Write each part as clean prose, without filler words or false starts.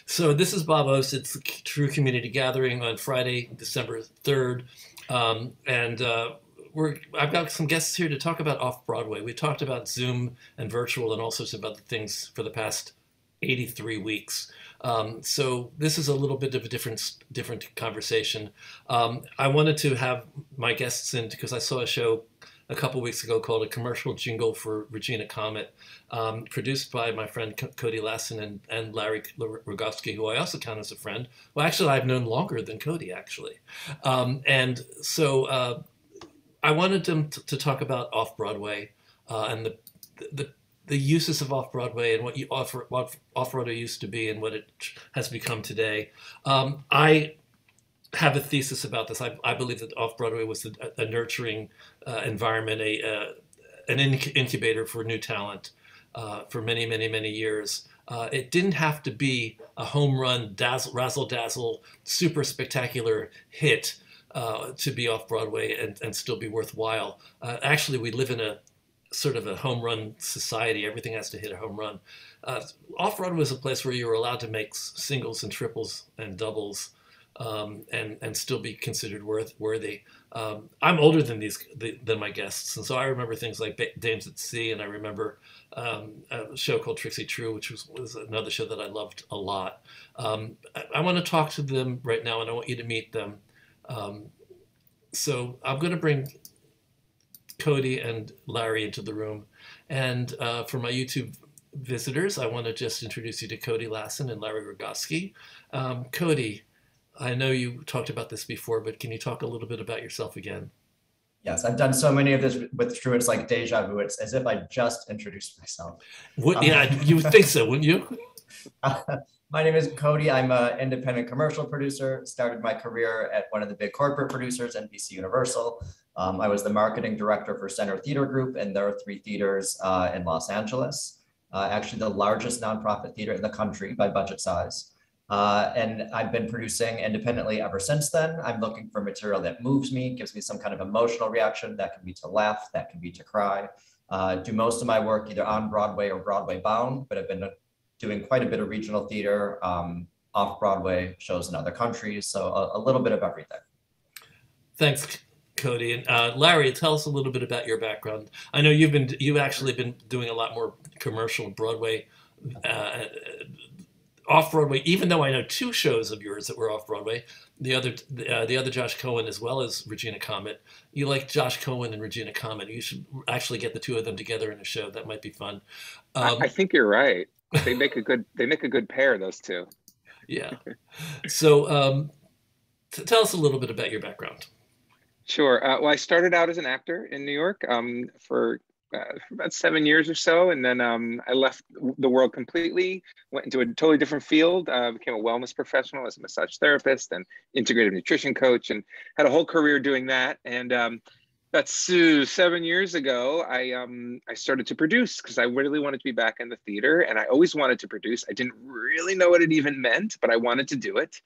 So this is Bob Ost. It's the True Community Gathering on Friday, December 3rd. And I've got some guests here to talk about Off-Broadway. We talked about Zoom and virtual and all sorts of other things for the past 83 weeks. So this is a little bit of a different conversation. I wanted to have my guests in because I saw a show a couple weeks ago called A Commercial Jingle for Regina Comet, produced by my friend Cody Lassen and Larry Rogowsky, who I also count as a friend. Well, actually, I've known longer than Cody, actually. And so I wanted them to talk about Off-Broadway and the uses of Off-Broadway and what Off-Broadway used to be and what it has become today. I have a thesis about this. I believe that Off-Broadway was a nurturing environment, an incubator for new talent for many, many, many years. It didn't have to be a home run, razzle-dazzle, super spectacular hit to be Off-Broadway and still be worthwhile. Actually, we live in a sort of a home run society. Everything has to hit a home run. Off-Broadway was a place where you were allowed to make singles and triples and doubles and still be considered worthy. I'm older than than my guests, and so I remember things like Dames at Sea, and I remember a show called Trixie True, which was another show that I loved a lot. I want to talk to them right now, and I want you to meet them. So I'm going to bring Cody and Larry into the room, and for my YouTube visitors, I want to just introduce you to Cody Lassen and Larry Rogowsky. Cody, I know you talked about this before, but can you talk a little bit about yourself again? Yes, I've done so many of this with True. It's like deja vu. It's as if I just introduced myself. Yeah, you would think so, wouldn't you? My name is Cody. I'm an independent commercial producer. Started my career at one of the big corporate producers, NBC Universal. I was the marketing director for Center Theater Group, and there are 3 theaters in Los Angeles. Actually, the largest nonprofit theater in the country by budget size. And I've been producing independently ever since then. I'm looking for material that moves me, gives me some kind of emotional reaction. That can be to laugh, that can be to cry. Do most of my work either on Broadway or Broadway bound, but I've been doing quite a bit of regional theater, off-Broadway shows in other countries. So a little bit of everything. Thanks, Cody. And Larry, tell us a little bit about your background. I know you've actually been doing a lot more commercial Broadway, off-Broadway, even though I know 2 shows of yours that were off-Broadway, the other Josh Cohen as well as Regina Comet. You like Josh Cohen and Regina Comet. You should actually get the 2 of them together in a show. That might be fun. I think you're right. They make a good pair, those 2. Yeah. So tell us a little bit about your background. Sure. Well, I started out as an actor in New York for about 7 years or so. And then I left the world completely, went into a totally different field, became a wellness professional as a massage therapist and integrative nutrition coach, and had a whole career doing that. And that's 7 years ago, I started to produce because I really wanted to be back in the theater, and I always wanted to produce. I didn't really know what it even meant, but I wanted to do it.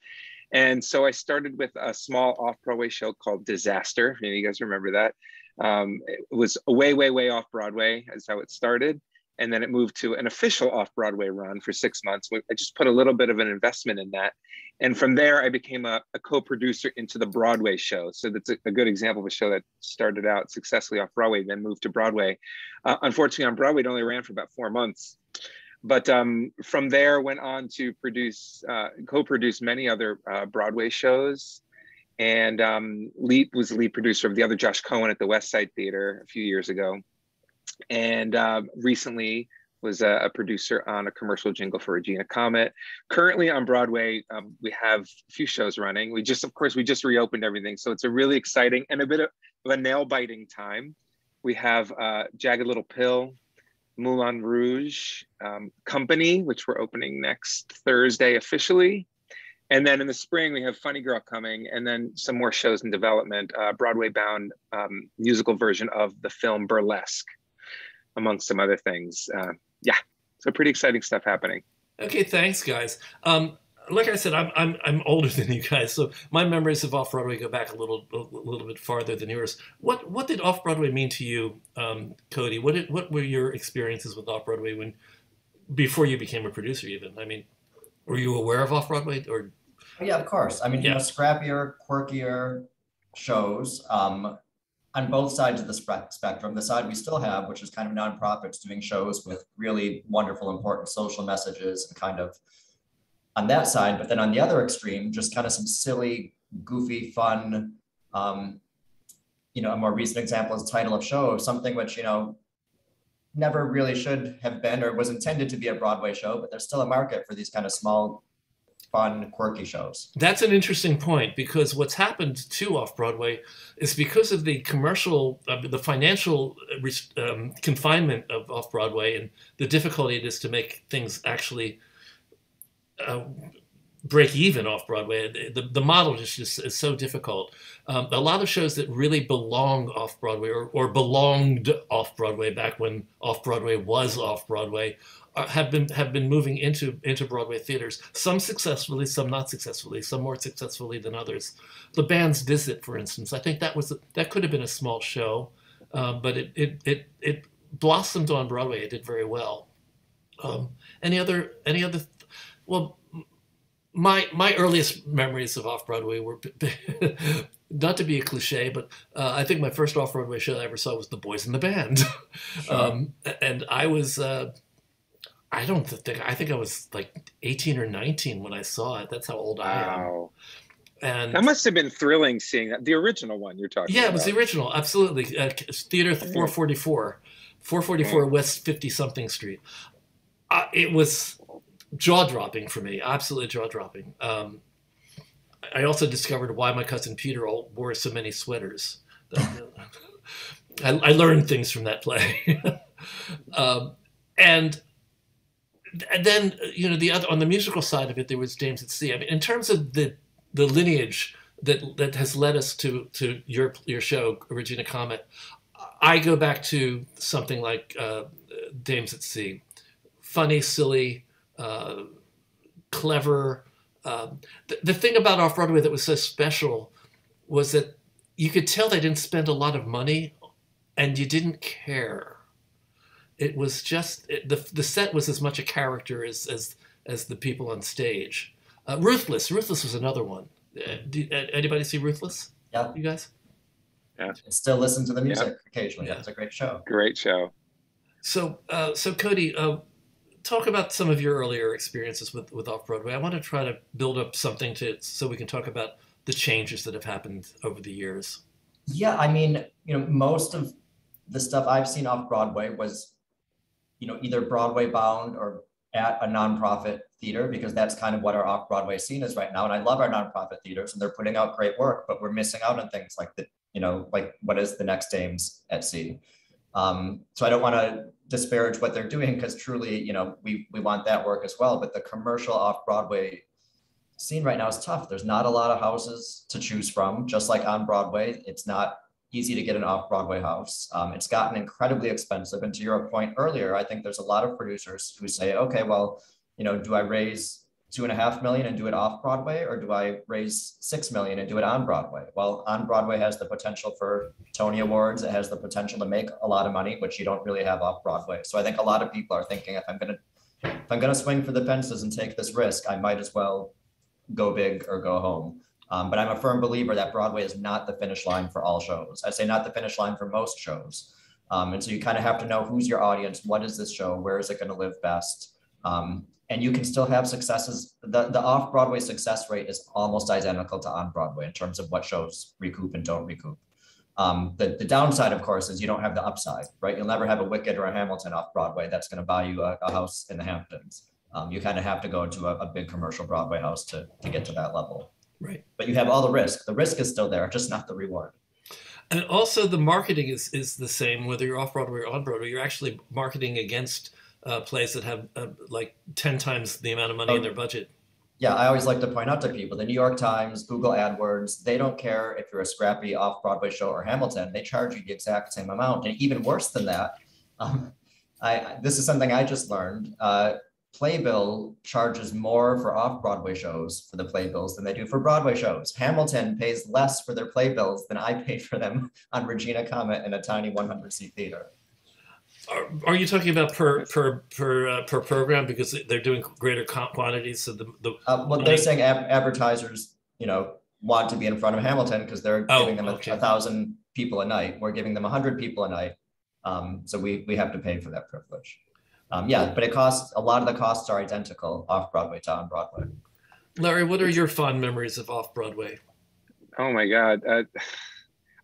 And so I started with a small off-Broadway show called Disaster. Maybe you guys remember that. It was way, way, way off Broadway is how it started. And then it moved to an official off-Broadway run for 6 months. I just put a little bit of an investment in that. And from there, I became a co-producer into the Broadway show. So that's a good example of a show that started out successfully off Broadway, then moved to Broadway. Unfortunately, on Broadway, it only ran for about 4 months. But from there, went on to co-produce many other Broadway shows. And was the lead producer of the other Josh Cohen at the West Side Theater a few years ago. And recently was a producer on A Commercial Jingle for Regina Comet. Currently on Broadway, we have a few shows running. We just reopened everything. So it's a really exciting and a bit of a nail-biting time. We have Jagged Little Pill, Moulin, Rouge, Company, which we're opening next Thursday officially. And then in the spring, we have Funny Girl coming, and then some more shows in development, Broadway-bound musical version of the film Burlesque, amongst some other things. Yeah, so pretty exciting stuff happening. Okay, thanks, guys. Like I said, I'm older than you guys, so my memories of Off-Broadway go back a little bit farther than yours. What did Off-Broadway mean to you, Cody? What were your experiences with Off-Broadway before you became a producer, even? I mean, Were you aware of Off-Broadway or? Yeah, of course. I mean, Yeah. scrappier, quirkier shows on both sides of the spectrum. The side we still have, which is kind of nonprofits doing shows with really wonderful, important social messages and kind of on that side. But then on the other extreme, just kind of some silly, goofy, fun, a more recent example is title of show, something which, never really should have been or was intended to be a Broadway show, but there's still a market for these kind of small, fun, quirky shows. That's an interesting point, because what's happened to Off-Broadway is because of the commercial, the financial confinement of Off-Broadway and the difficulty it is to make things actually break even Off-Broadway. The model is so difficult. A lot of shows that really belong Off-Broadway or belonged Off-Broadway back when Off-Broadway was Off-Broadway have been moving into Broadway theaters. Some successfully, some not successfully, some more successfully than others. The band's Visit, for instance, I think that could have been a small show, but it blossomed on Broadway. It did very well. Any other? Well, my earliest memories of Off-Broadway were, not to be a cliche, but I think my first Off-Broadway show I ever saw was The Boys in the Band. Sure. And I was, I think I was like 18 or 19 when I saw it. That's how old I am. Wow. And that must have been thrilling seeing that. The original one you're talking about. Yeah, it was the original, absolutely. Theater 444 West 50-something Street. It was jaw-dropping for me, absolutely jaw-dropping. I also discovered why my cousin Peter wore so many sweaters. I learned things from that play. And then, on the musical side of it, there was James at Sea. I mean, in terms of the lineage that has led us to your show, Regina Comet, I go back to something like Dames at Sea. Funny, silly, clever. The thing about Off-Broadway that was so special was that you could tell they didn't spend a lot of money, and you didn't care. It was just the set was as much a character as the people on stage. Ruthless was another one. Anybody see Ruthless? Yeah, you guys. Yeah, still listen to the music occasionally. Yeah. It's a great show. Great show. So Cody, talk about some of your earlier experiences with Off-Broadway. I want to try to build up something so we can talk about the changes that have happened over the years. Yeah, I mean, most of the stuff I've seen Off-Broadway was, either Broadway bound or at a nonprofit theater, because that's kind of what our Off-Broadway scene is right now. And I love our nonprofit theaters, and they're putting out great work, but we're missing out on things like like what is the next Dames at Sea. So I don't want to disparage what they're doing, because truly, we want that work as well. But the commercial Off-Broadway scene right now is tough. There's not a lot of houses to choose from. Just like on Broadway, it's not easy to get an Off-Broadway house. It's gotten incredibly expensive. And to your point earlier, I think there's a lot of producers who say, okay, well, do I raise $2.5 million and do it Off-Broadway, or do I raise $6 million and do it on Broadway? Well, on Broadway has the potential for Tony Awards. It has the potential to make a lot of money, which you don't really have Off-Broadway. So I think a lot of people are thinking, if I'm gonna swing for the fences and take this risk, I might as well go big or go home. But I'm a firm believer that Broadway is not the finish line for all shows. I say not the finish line for most shows. And so you kind of have to know who's your audience, what is this show, where is it going to live best? And you can still have successes. The Off-Broadway success rate is almost identical to on-Broadway in terms of what shows recoup and don't recoup. The downside, of course, is you don't have the upside, right? You'll never have a Wicked or a Hamilton Off-Broadway that's going to buy you a house in the Hamptons. You kind of have to go to a big commercial Broadway house to get to that level. Right. But you have all the risk. The risk is still there, just not the reward. And also the marketing is the same, whether you're Off-Broadway or on-Broadway. You're actually marketing against plays that have like 10 times the amount of money in their budget. Yeah, I always like to point out to people, the New York Times, Google AdWords, they don't care if you're a scrappy Off-Broadway show or Hamilton. They charge you the exact same amount. And even worse than that, this is something I just learned. Playbill charges more for Off-Broadway shows for the playbills than they do for Broadway shows. Hamilton pays less for their playbills than I pay for them on Regina Comet in a tiny 100-seat theater. Are you talking about per program because they're doing greater quantities? So Well, they're saying advertisers, want to be in front of Hamilton because they're giving them 1,000 people a night. We're giving them 100 people a night. So we have to pay for that privilege. Yeah, but a lot of the costs are identical off-Broadway to on-Broadway. Larry, what are your fond memories of off-Broadway? Oh my God.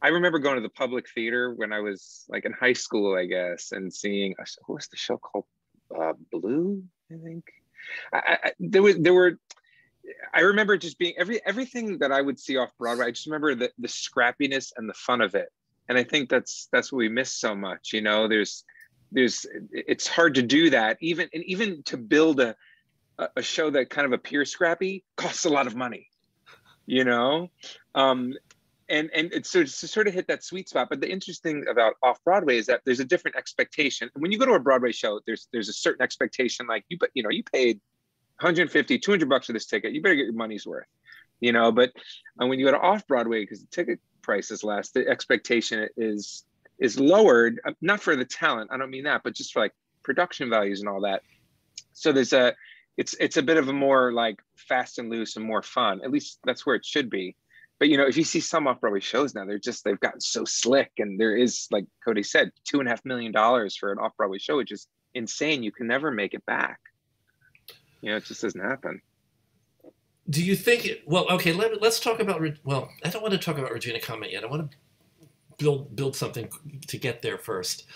I remember going to the Public Theater when I was like in high school, I guess, and seeing, what was the show called? Blue, I think. I remember just being everything that I would see off Broadway. I just remember the scrappiness and the fun of it. And I think that's what we miss so much. It's hard to do that. Even to build a show that kind of appears scrappy costs a lot of money, And it's to sort of hit that sweet spot. But the interesting about off-Broadway is that there's a different expectation. When you go to a Broadway show, there's a certain expectation, like you paid 150, 200 bucks for this ticket, you better get your money's worth, but when you go to off-Broadway, because the ticket price is less, the expectation is lowered, not for the talent, I don't mean that, but just for like production values and all that. So it's a bit of a more like fast and loose and more fun, at least that's where it should be. But if you see some off-Broadway shows now, they've gotten so slick, and there is, like Cody said, $2.5 million for an off-Broadway show, which is insane. You can never make it back. It just doesn't happen. Do you think okay, let's talk about, I don't want to talk about Regina Comet yet. I want to build something to get there first.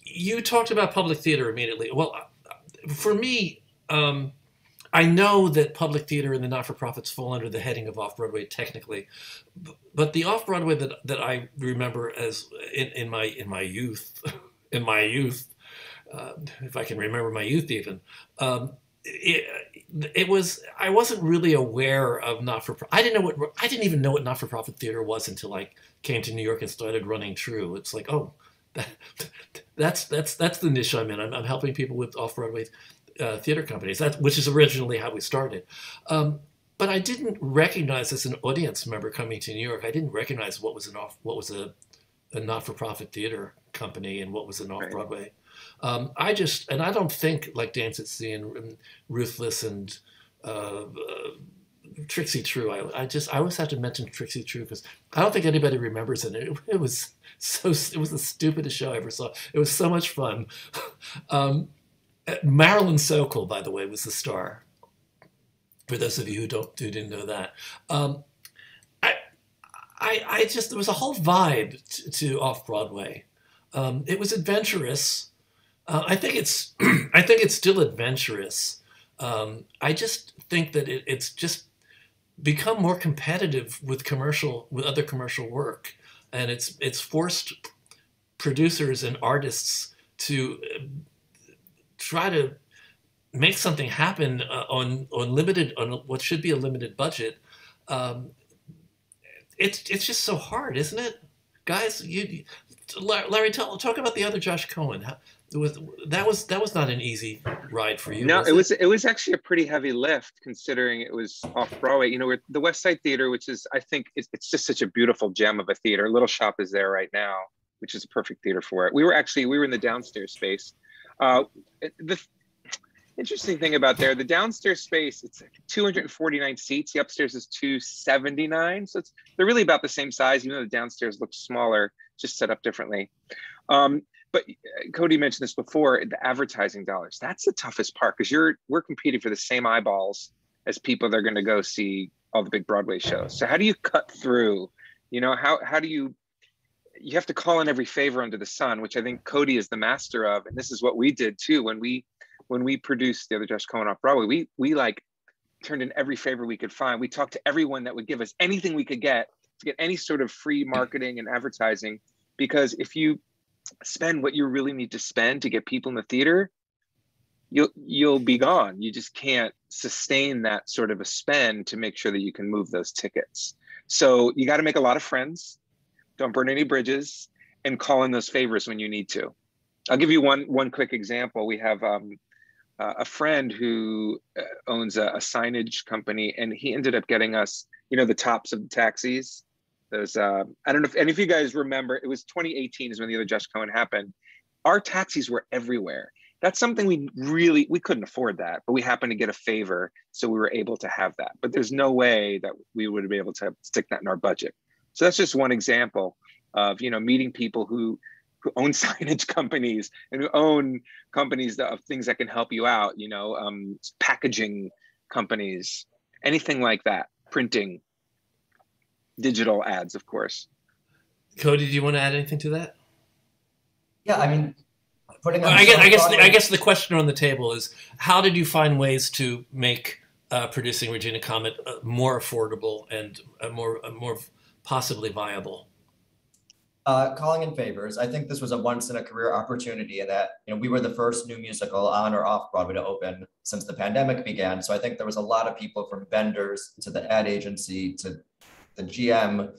You talked about public theater immediately. Well, for me, I know that public theater and the not-for-profits fall under the heading of off-Broadway technically, but the off-Broadway that I remember as in my youth, if I can remember my youth even, it was, I wasn't really aware of not-for-profit. I didn't even know what not-for-profit theater was until I came to New York and started running True. It's like, oh, that's the niche I'm in. I'm helping people with off-Broadway theater companies, which is originally how we started. But I didn't recognize, as an audience member coming to New York, I didn't recognize what was a not-for-profit theater company and what was an off-Broadway. I don't think, like Dance at Sea and Ruthless and Trixie True. I always have to mention Trixie True because I don't think anybody remembers it. It was the stupidest show I ever saw. It was so much fun. Marilyn Sokol, by the way, was the star. For those of you who didn't know that, there was a whole vibe to off-Broadway. It was adventurous. I think it's still adventurous. I just think that it's just become more competitive with other commercial work, and it's forced producers and artists to try to make something happen on what should be a limited budget. It's just so hard, isn't it, guys? Larry, talk about the other Josh Cohen. That was not an easy ride for you. No, it was actually a pretty heavy lift, considering it was off Broadway. The West Side Theater, which is, I think, it's just such a beautiful gem of a theater. Little Shop is there right now, which is a perfect theater for it. We were in the downstairs space. The interesting thing about there, the downstairs space, it's 249 seats. The upstairs is 279. So they're really about the same size, even though the downstairs looks smaller, just set up differently. But Cody mentioned this before, the advertising dollars. That's the toughest part, because we're competing for the same eyeballs as people that are going to go see all the big Broadway shows. So how do you cut through? How do you have to call in every favor under the sun, which I think Cody is the master of. And this is what we did too. When we produced the other Josh Cohen off Broadway, we like turned in every favor we could find. We talked to everyone that would give us anything we could get to get any sort of free marketing and advertising, because if you spend what you really need to spend to get people in the theater, you'll be gone. You just can't sustain that sort of a spend to make sure that you can move those tickets. So you got to make a lot of friends, don't burn any bridges, and call in those favors when you need to. I'll give you one quick example. We have a friend who owns a signage company, and he ended up getting us, the tops of the taxis. Those I don't know if any of you guys remember. It was 2018 is when the other Josh Cohen happened, our taxis were everywhere. That's something we couldn't afford that, but we happened to get a favor, so we were able to have that. But there's no way that we would be able to stick that in our budget. So that's just one example of, you know, meeting people who own signage companies and who own companies of things that can help you out, you know, packaging companies, anything like that, printing, digital ads, of course. Cody, do you want to add anything to that? Yeah, I mean, I guess the question on the table is, how did you find ways to make producing Regina Comet more affordable and more possibly viable? Calling in favors. I think this was a once in a career opportunity in that, you know, we were the first new musical on or off Broadway to open since the pandemic began. So I think there was a lot of people, from vendors to the ad agency to the GM,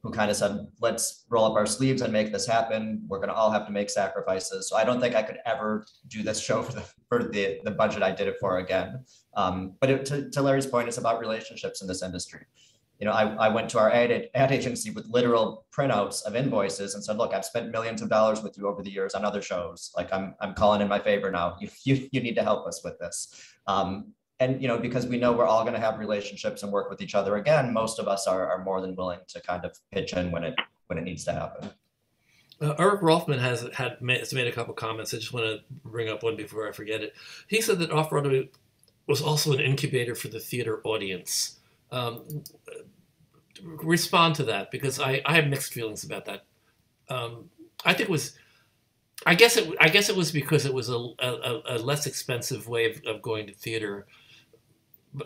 who kind of said, let's roll up our sleeves and make this happen. We're going to all have to make sacrifices. So I don't think I could ever do this show for the budget I did it for again. But to Larry's point, it's about relationships in this industry. You know, I went to our ad agency with literal printouts of invoices and said, look, I've spent millions of dollars with you over the years on other shows. Like, I'm calling in my favor now. You need to help us with this. And, you know, because we know we're all going to have relationships and work with each other again, most of us are more than willing to kind of pitch in when it needs to happen. Eric Rolfman has made a couple comments. I just want to bring up one before I forget it. He said that Off-Broadway was also an incubator for the theater audience. Respond to that, because I have mixed feelings about that. I think it was, I guess it was because it was a less expensive way of going to theater.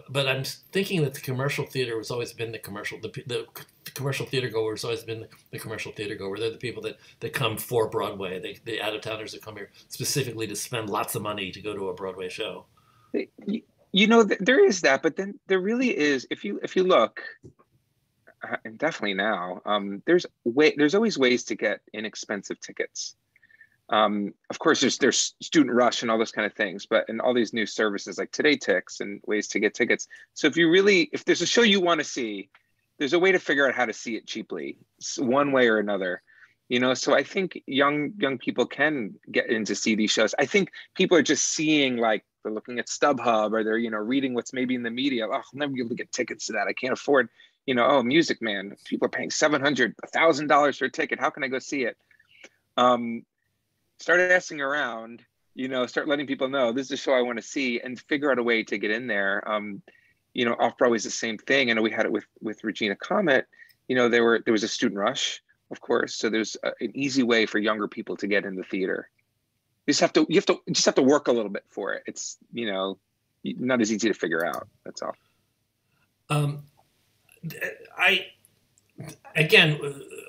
But I'm thinking that the commercial theater has always been the commercial theater goer has always been the commercial theater goer. They're the people that come for Broadway. The out-of-towners that come here specifically to spend lots of money to go to a Broadway show. You know, there is that, but then there really is, if you look, and definitely now, there's always ways to get inexpensive tickets. Of course, there's student rush and all those kind of things, but and all these new services like Today Tix and ways to get tickets. So if there's a show you want to see, there's a way to figure out how to see it cheaply, one way or another. You know, so I think young people can get in to see these shows. I think people are just seeing, like, they're looking at StubHub, or they're, you know, reading what's maybe in the media. Oh, I'll never be able to get tickets to that. I can't afford, you know, oh, Music Man, people are paying $700, $1,000 for a ticket. How can I go see it? Start asking around, you know, start letting people know this is a show I want to see, and figure out a way to get in there. You know, Off-Broadway is the same thing. And we had it with Regina Comet. You know, there was a student rush, of course. So there's an easy way for younger people to get in the theater. You just have to work a little bit for it. It's, you know, not as easy to figure out. That's all.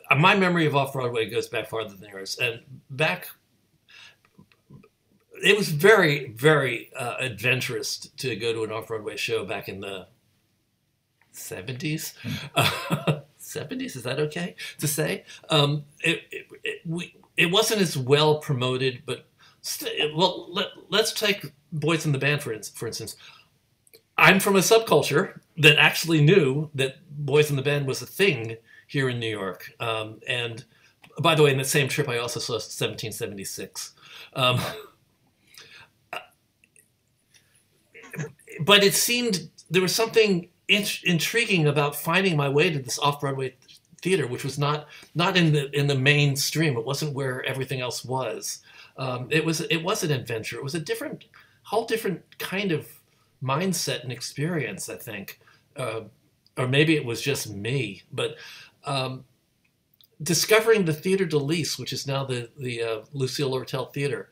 My memory of Off-Broadway goes back farther than yours. And it was very, very adventurous to go to an Off-Broadway show back in the 70s. 70s, is that okay to say? It wasn't as well promoted, but let's take Boys in the Band for instance. I'm from a subculture that actually knew that Boys in the Band was a thing here in New York. And by the way, in the same trip, I also saw 1776. But it seemed there was something intriguing about finding my way to this off-Broadway theater, which was not in the mainstream. It wasn't where everything else was. It was an adventure. It was a whole different kind of mindset and experience, I think. Or maybe it was just me. But discovering the Theater de Lys, which is now the Lucille Lortel Theater,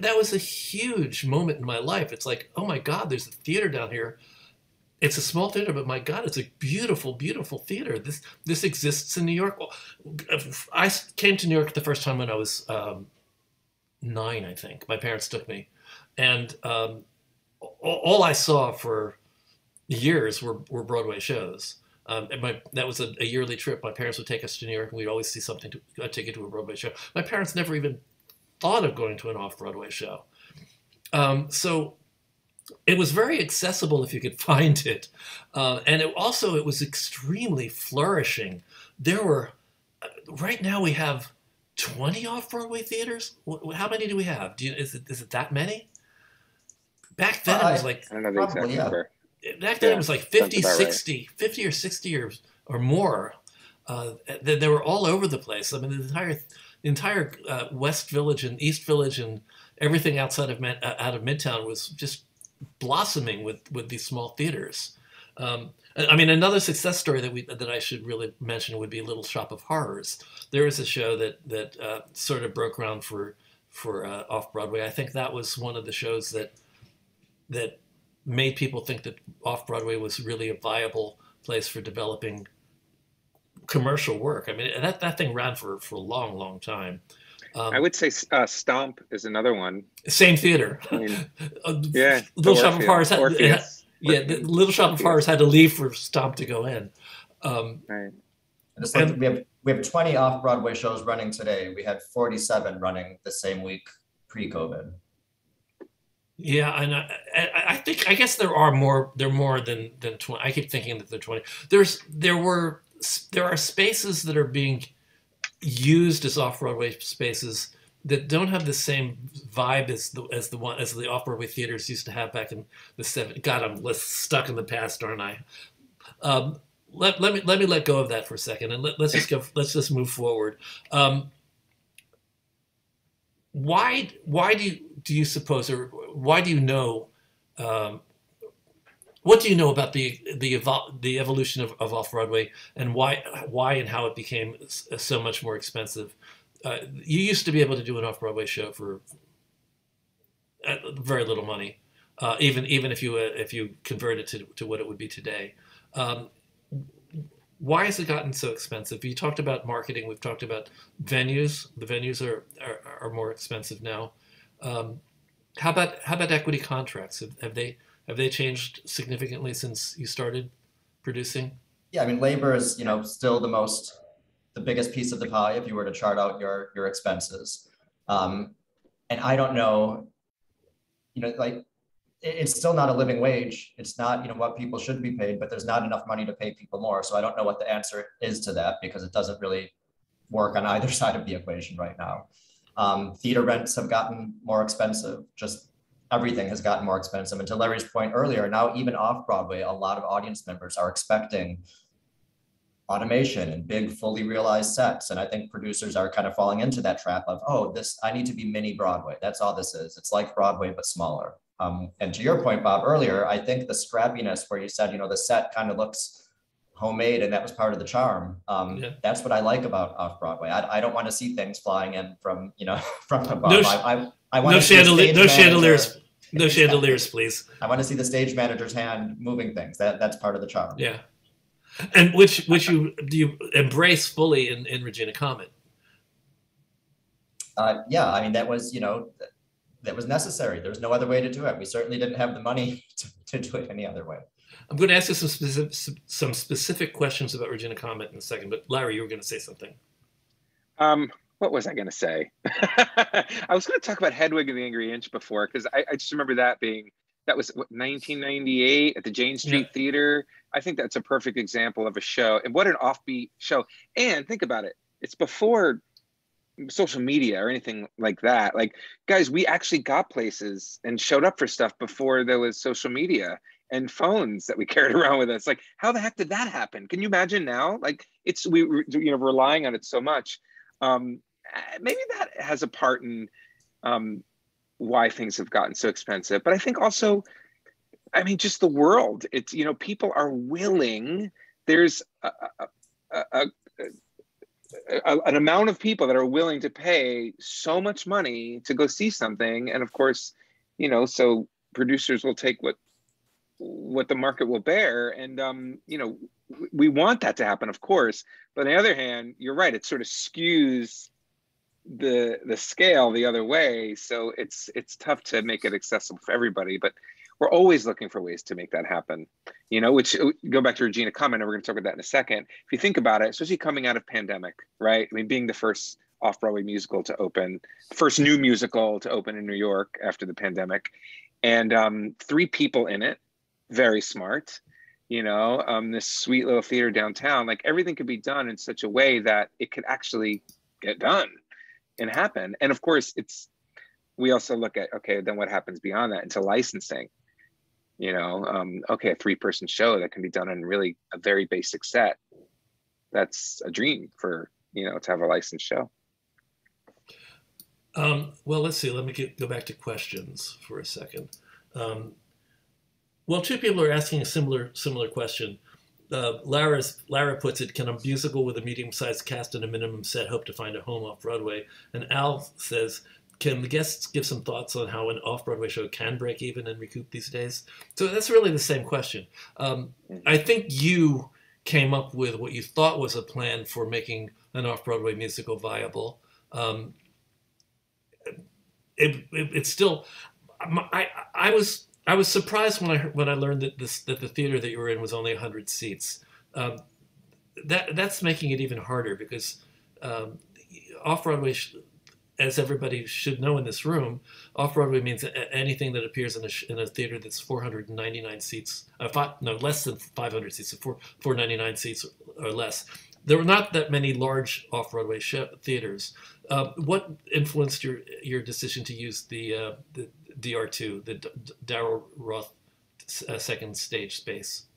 that was a huge moment in my life. It's like, oh my God, there's a theater down here. It's a small theater, but my God, it's a beautiful, beautiful theater. This exists in New York. I came to New York the first time when I was 9, I think. My parents took me. And all I saw for years were Broadway shows. That was a yearly trip. My parents would take us to New York, and we'd always see something a ticket to a Broadway show. My parents never even thought of going to an off-Broadway show. So it was very accessible if you could find it. And it was extremely flourishing. Right now we have 20 off-Broadway theaters? How many do we have? Is it that many? Back then it was like, I don't know the exact number. Back then it was like 50, 60, right. 50 or 60 or more. They were all over the place. I mean, the entire West Village and East Village and everything outside of out of Midtown was just blossoming with these small theaters. I mean, another success story that I should really mention would be Little Shop of Horrors. There was a show that sort of broke ground for Off-Broadway. I think that was one of the shows that made people think that Off-Broadway was really a viable place for developing commercial work. I mean, that thing ran for a long, long time. I would say Stomp is another one. Same theater. I mean, yeah. Little Shop of Horrors the Little Shop of Horrors had to leave for Stomp to go in. Right. We have 20 off-Broadway shows running today. We had 47 running the same week pre-COVID. Yeah, and I guess there are more. There are more than 20. I keep thinking that they're 20. There are spaces that are being used as off-Broadway spaces that don't have the same vibe as the off-Broadway theaters used to have back in the 70s. God, I'm stuck in the past, aren't I? Let me let go of that for a second, and let's just just move forward. Why do you suppose, or why do you know? What do you know about the evolution of Off-Broadway, and why and how it became so much more expensive? You used to be able to do an Off-Broadway show for very little money, even if you convert it to what it would be today. Why has it gotten so expensive? You talked about marketing. We've talked about venues. The venues are more expensive now. How about equity contracts? Have they changed significantly since you started producing? Yeah, I mean, labor is still the biggest piece of the pie if you were to chart out your expenses. And I don't know, like, it's still not a living wage. It's not, what people should be paid, but there's not enough money to pay people more. So I don't know what the answer is to that, because it doesn't really work on either side of the equation right now. Theater rents have gotten more expensive. Just everything has gotten more expensive. And to Larry's point earlier, now even off-Broadway, a lot of audience members are expecting automation and big, fully realized sets. And I think producers are kind of falling into that trap of, I need to be mini Broadway. That's all this is. It's like Broadway, but smaller. And to your point, Bob, earlier, I think the scrappiness where you said, the set kind of looks homemade and that was part of the charm. That's what I like about Off-Broadway. I don't want to see things flying in from, from above. I want no chandeliers, please. I want to see the stage manager's hand moving things. That's part of the charm. Yeah. And which do you embrace fully in Regina Comet? Yeah, I mean, that was, that was necessary. There's no other way to do it. We certainly didn't have the money to do it any other way. I'm going to ask you some specific questions about Regina Comet in a second, but Larry, you were going to say something. What was I going to say? I was going to talk about Hedwig and the Angry Inch before, because I just remember that was 1998 at the Jane Street Theater. I think that's a perfect example of a show, and what an offbeat show. And think about it. It's before social media or anything like that. Like, guys, we actually got places and showed up for stuff before there was social media and phones that we carried around with us. Like, how the heck did that happen? Can you imagine now? Like, we're relying on it so much. Maybe that has a part in why things have gotten so expensive. But I think also, I mean, just the world. It's, people are willing. There's an amount of people that are willing to pay so much money to go see something. And of course, so producers will take what the market will bear. And, we want that to happen, of course. But on the other hand, you're right. It sort of skews the scale the other way. So it's tough to make it accessible for everybody, but we're always looking for ways to make that happen, which go back to Regina Comet, and we're going to talk about that in a second. If you think about it, especially coming out of pandemic, right? I mean, being the first off-Broadway musical to open, first new musical to open in New York after the pandemic, and 3 people in it, very smart, this sweet little theater downtown, like everything could be done in such a way that it could actually get done. and happen. And of course, we also look at, okay, then what happens beyond that into licensing? You know, okay, a 3-person show that can be done in really a very basic set. That's a dream for, you know, to have a licensed show. Well, let's see. Let me go back to questions for a second. Well, 2 people are asking a similar question. Lara puts it, can a musical with a medium-sized cast and a minimum set hope to find a home off-Broadway? And Al says, can the guests give some thoughts on how an off-Broadway show can break even and recoup these days? So that's really the same question. I think you came up with what you thought was a plan for making an off-Broadway musical viable. It's still, I was surprised when I learned that the theater that you were in was only 100 seats. That's making it even harder because off-Broadway, as everybody should know in this room, off-Broadway means anything that appears in a theater that's 499 seats, less than 500 seats, so 499 seats or less. There were not that many large off-Broadway theaters. What influenced your decision to use the DR2, the Darryl Roth second stage space?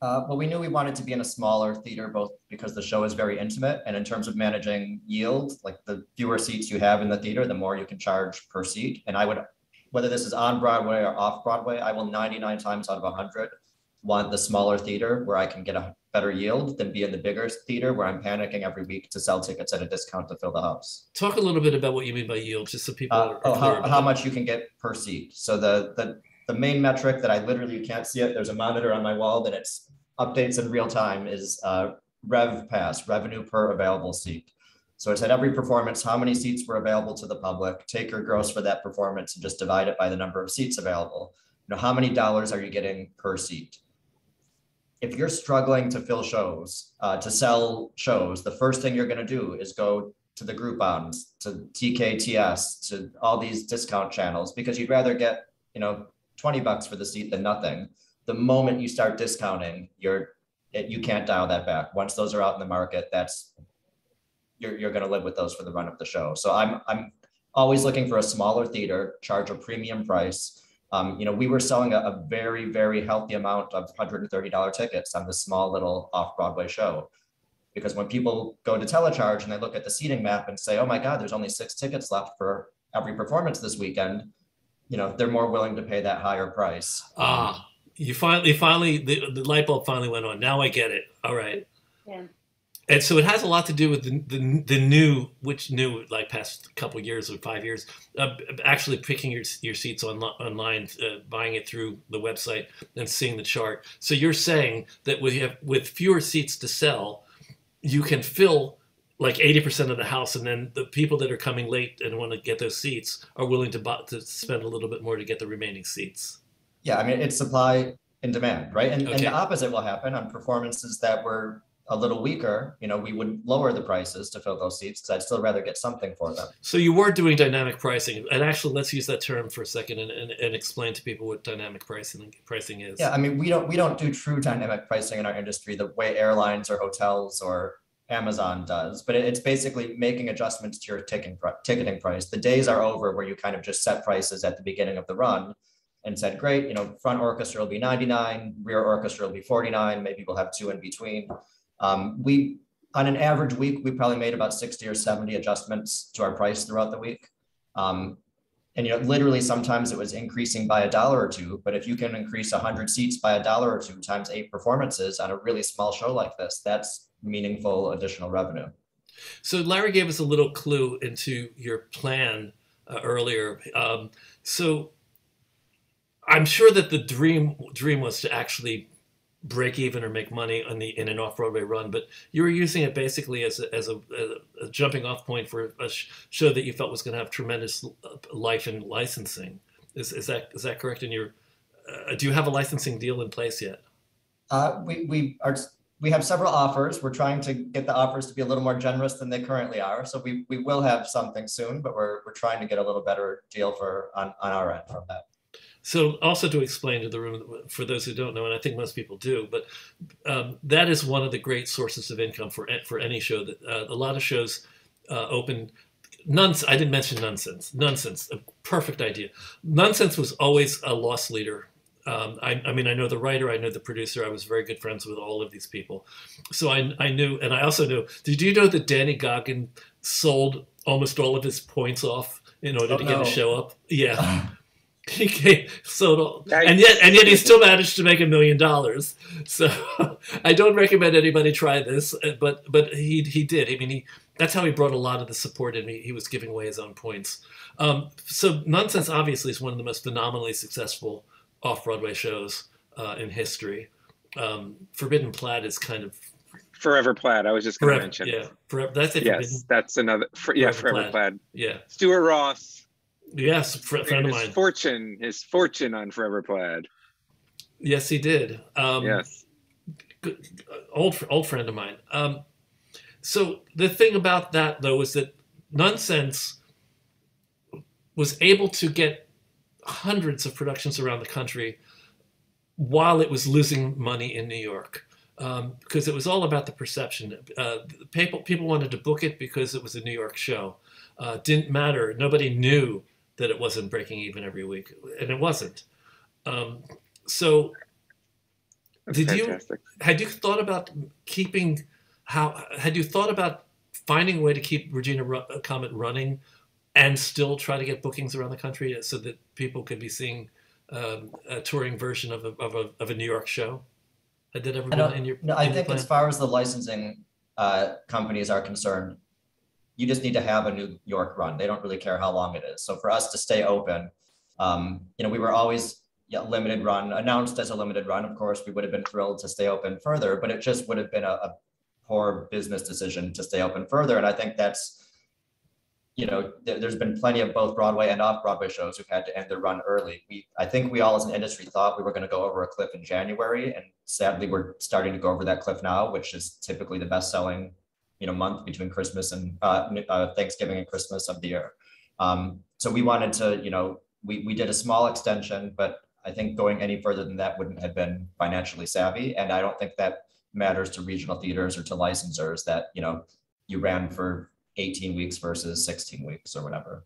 Well, we knew we wanted to be in a smaller theater, both because the show is very intimate, and in terms of managing yield, like the fewer seats you have in the theater, the more you can charge per seat. And I would, whether this is on Broadway or off Broadway, I will 99 times out of 100 want the smaller theater where I can get a better yield than be in the bigger theater where I'm panicking every week to sell tickets at a discount to fill the house. Talk a little bit about what you mean by yield, just so people are clear how much you can get per seat. So the main metric that I literally, you can't see it, there's a monitor on my wall that it's updates in real time, is rev pass, revenue per available seat. So it's at every performance, how many seats were available to the public, take your gross for that performance and just divide it by the number of seats available. You know, how many dollars are you getting per seat? If you're struggling to fill shows, to sell shows, the first thing you're going to do is go to the Groupons, to TKTS, to all these discount channels, because you'd rather get, you know, $20 for the seat than nothing. The moment you start discounting, you can't dial that back. Once those are out in the market, you're going to live with those for the run of the show. So I'm always looking for a smaller theater, charge a premium price. You know, we were selling a very, very healthy amount of $130 tickets on this small little off-Broadway show. Because when people go to telecharge and they look at the seating map and say, oh my God, there's only 6 tickets left for every performance this weekend, you know, they're more willing to pay that higher price. You finally, the light bulb finally went on. Now I get it. All right. Yeah. And so it has a lot to do with the new, like past couple years or 5 years, actually picking your seats online, buying it through the website and seeing the chart. So you're saying that with fewer seats to sell, you can fill like 80% of the house, and then the people that are coming late and want to get those seats are willing to spend a little bit more to get the remaining seats. Yeah, I mean, it's supply and demand, right? And, okay. And the opposite will happen on performances that were a little weaker. You know, we would lower the prices to fill those seats because I'd still rather get something for them. So you were doing dynamic pricing, and actually, let's use that term for a second and explain to people what dynamic pricing is. Yeah, I mean, we don't do true dynamic pricing in our industry the way airlines or hotels or Amazon does, but it's basically making adjustments to your ticketing price. The days are over where you kind of just set prices at the beginning of the run and said, great, you know, front orchestra will be 99, rear orchestra will be 49, maybe we'll have 2 in between. We, on an average week, we probably made about 60 or 70 adjustments to our price throughout the week. And, you know, literally sometimes it was increasing by $1 or $2, but if you can increase 100 seats by $1 or $2 times 8 performances on a really small show like this, that's meaningful additional revenue. So Larry gave us a little clue into your plan earlier. So I'm sure that the dream was to actually break even or make money in an off-Broadway run, but you were using it basically as a jumping off point for a show that you felt was going to have tremendous life in licensing. Is that correct? In your do you have a licensing deal in place yet? We have several offers. We're trying to get the offers to be a little more generous than they currently are. So we will have something soon, but we're trying to get a little better deal on our end from that. So also to explain to the room, for those who don't know, and I think most people do, but that is one of the great sources of income for any show. That a lot of shows open I didn't mention Nonsense. Nonsense, a perfect idea. Nonsense was always a loss leader. I mean, I know the writer, I know the producer. I was very good friends with all of these people. So I knew, and I also knew, did you know that Danny Goggin sold almost all of his points off in order to get a show up? Yeah. He sold all, and yet he still managed to make $1 million. So I don't recommend anybody try this, but he did. I mean, that's how he brought a lot of the support in. He was giving away his own points. So Nonsense obviously is one of the most phenomenally successful off-Broadway shows in history. Forbidden Plaid is kind of Forever Plaid. I was just going to mention. Yeah, that's it. Yes, that's another. Forever Plaid. Yeah, Stuart Ross. Yes, friend of mine. His fortune on Forever Plaid. Yes, he did. Yes, good, old friend of mine. So the thing about that though is that Nonsense was able to get hundreds of productions around the country while it was losing money in New York. Because it was all about the perception. People wanted to book it because it was a New York show. Didn't matter. Nobody knew that it wasn't breaking even every week, and it wasn't. So, had you thought about had you thought about finding a way to keep Regina Comet running, and still try to get bookings around the country so that people could be seeing a touring version of a New York show? Had that ever been in your? No, I think as far as the licensing companies are concerned, you just need to have a New York run. They don't really care how long it is. So for us to stay open, we were always limited run, announced as a limited run. Of course, we would have been thrilled to stay open further, but it just would have been a poor business decision to stay open further. And I think that's, there's been plenty of both Broadway and off-Broadway shows who've had to end their run early. I think we all as an industry thought we were going to go over a cliff in January, and sadly we're starting to go over that cliff now, which is typically the best-selling month between Christmas and Thanksgiving and Christmas of the year. So we wanted to, we did a small extension, but I think going any further than that wouldn't have been financially savvy. And I don't think that matters to regional theaters or to licensors that, you ran for 18 weeks versus 16 weeks or whatever.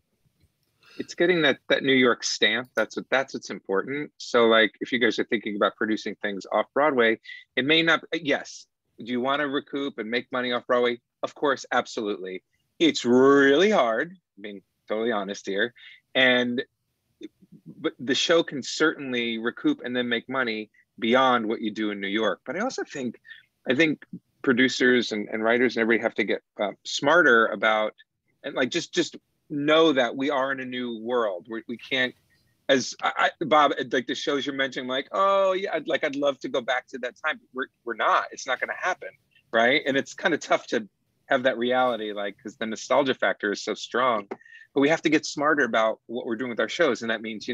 It's getting that New York stamp. That's what's important. So like, if you guys are thinking about producing things off Broadway, it may not, yes. Do you want to recoup and make money off Broadway? Of course, absolutely. It's really hard, being totally honest here. But the show can certainly recoup and then make money beyond what you do in New York. But I also think producers and writers and everybody have to get smarter about, and like just know that we are in a new world. We can't, as Bob, like the shows you're mentioning, like, oh yeah, I'd love to go back to that time. We're not. It's not going to happen, right? And it's kind of tough to have that reality, like, because the nostalgia factor is so strong. But we have to get smarter about what we're doing with our shows, and that means